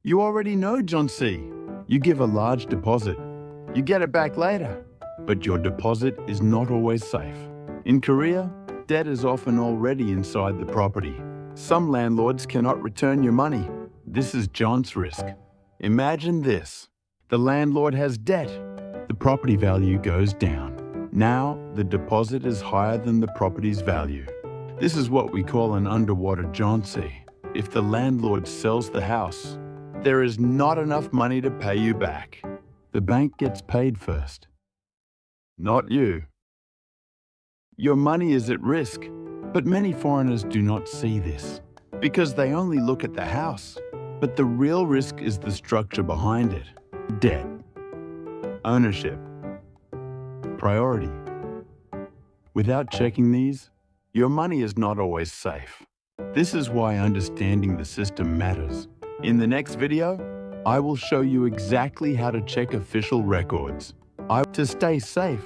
You already know Jeonse. You give a large deposit. You get it back later. But your deposit is not always safe. In Korea, debt is often already inside the property. Some landlords cannot return your money. This is Jeonse risk. Imagine this. The landlord has debt. The property value goes down. Now, the deposit is higher than the property's value. This is what we call an underwater Jeonse. If the landlord sells the house, there is not enough money to pay you back. The bank gets paid first, not you. Your money is at risk, but many foreigners do not see this because they only look at the house. But the real risk is the structure behind it. Debt, ownership, priority. Without checking these, your money is not always safe. This is why understanding the system matters. In the next video, I will show you exactly how to check official records. To stay safe,